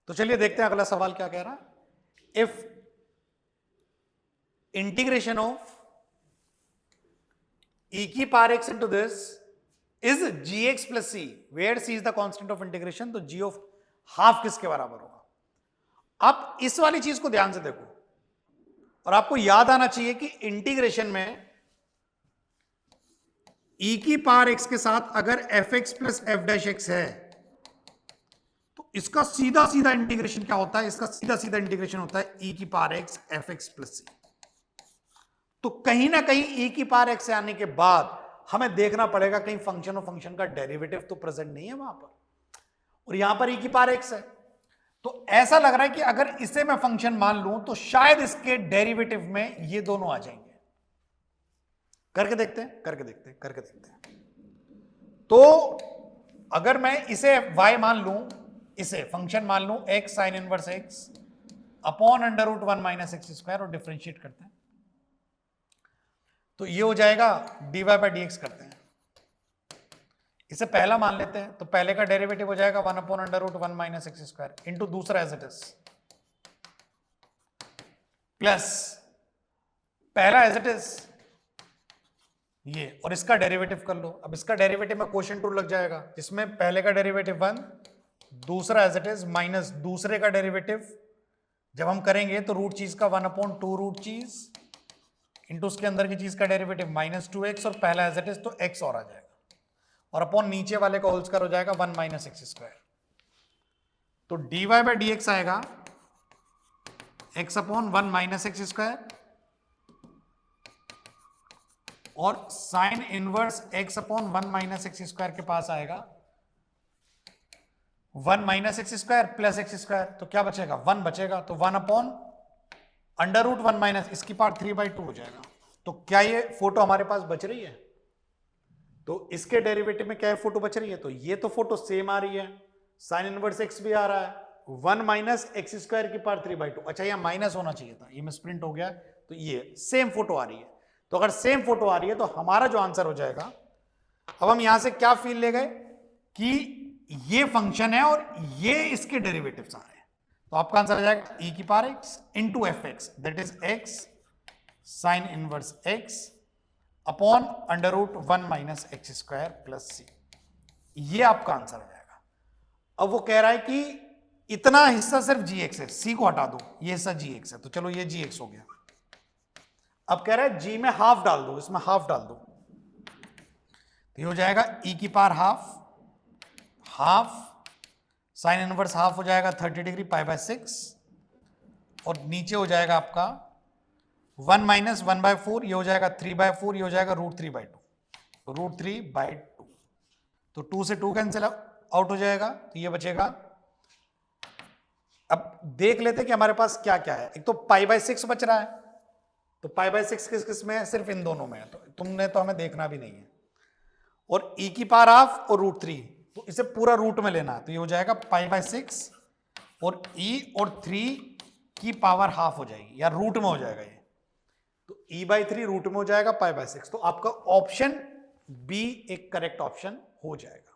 तो चलिए देखते हैं अगला सवाल क्या कह रहा है। इफ इंटीग्रेशन ऑफ e की power x into this is gx plus c, where c is the constant of integration, तो g of हाफ किसके बराबर होगा। अब इस वाली चीज को ध्यान से देखो और आपको याद आना चाहिए कि इंटीग्रेशन में e की पावर x के साथ अगर fx plus f dash x है तो इसका सीधा सीधा इंटीग्रेशन क्या होता है, इसका सीधा सीधा इंटीग्रेशन होता है e की power x fx plus c। तो कहीं ना कहीं e की पावर x से आने के बाद हमें देखना पड़ेगा कहीं फंक्शन और फंक्शन का डेरिवेटिव तो प्रेजेंट नहीं है वहां पर, और यहां पर e की पावर x है। तो ऐसा लग रहा है कि अगर इसे मैं फंक्शन मान लूं तो शायद इसके डेरिवेटिव में ये दोनों आ जाएंगे। करके देखते हैं, करके देखते हैं, करके देखते हैं। तो अगर मैं इसे y मान लूं, इसे फंक्शन मान लूं x sine inverse x upon under root 1 minus x square और डिफरेंशिएट करते हैं तो ये हो जाएगा dy बाई डी एक्स। करते हैं, इसे पहला मान लेते हैं तो पहले का डेरिवेटिव हो जाएगा 1 upon under root 1 minus x square into दूसरा एज इट इज प्लस पहला एज इट इज ये, और इसका डेरिवेटिव कर लो। अब इसका डेरिवेटिव में क्वोशिएंट रूल लग जाएगा जिसमें पहले का डेरिवेटिव 1, दूसरा एज इट इज माइनस दूसरे का डेरिवेटिव जब हम करेंगे तो रूट चीज का 1 अपॉन 2 रूट चीज इंटू उसके अंदर की चीज का डेरिवेटिव माइनस 2x और पहला एज इट इज तो x और आ जाएगा और अपॉन नीचे वाले का होल स्क्वायर हो जाएगा 1 माइनस एक्स स्क्वायर। तो dy बाई डी एक्स आएगा x upon 1 minus x square और sine inverse x upon 1 minus x square के पास आएगा 1 minus x square plus x square, तो क्या बचेगा 1 बचेगा, तो 1 अपॉन अंडर रूट 1 माइनस इसकी पावर 3/2 हो जाएगा। तो क्या ये फोटो हमारे पास बच रही है, तो इसके डेरिवेटिव में क्या फोटो बच रही है, तो ये तो फोटो सेम आ रही है, साइन इनवर्स x भी आ रहा है 1 माइनस एक्स स्क्वायर की पावर 3/2। अच्छा यहाँ माइनस होना चाहिए था, ये मिसप्रिंट हो गया, तो ये सेम फोटो आ रही है। तो अगर सेम फोटो आ रही है तो हमारा जो आंसर हो जाएगा, अब हम यहां से क्या फील ले गए कि ये फंक्शन है और ये इसके डेरिवेटिव्स आ रहे हैं, तो आपका आंसर आ जाएगा e की power x into f x that is x sine inverse x upon under root 1 minus x square plus c। ये आपका आंसर आ जाएगा। अब वो कह रहा है कि इतना हिस्सा सिर्फ gx है, c को हटा दो, ये हिस्सा gx है, तो चलो ये gx हो गया। अब कह रहा है g में हाफ डाल दो, इसमें हाफ डाल दो, तो ये हो जाएगा e की power half, half sine inverse half हो जाएगा 30 डिग्री π/6 और नीचे हो जाएगा आपका 1 माइनस 1/4, ये हो जाएगा 3/4, ये हो जाएगा √3/2, तो √3/2, तो 2 से 2 कैंसिल आउट हो जाएगा, तो ये बचेगा। अब देख लेते हैं कि हमारे पास क्या क्या है। एक तो π/6 बच रहा है, तो π/6 किस किस में है, सिर्फ इन दोनों में है, तो तुमने तो हमें देखना भी नहीं है, और e की पावर हाफ और √3, तो इसे पूरा रूट में लेना है, तो ये हो जाएगा π/6 और e और 3 की पावर हाफ हो जाएगी या रूट में हो जाएगा ये, तो e/3 रूट में हो जाएगा π/6, तो आपका ऑप्शन बी एक करेक्ट ऑप्शन हो जाएगा।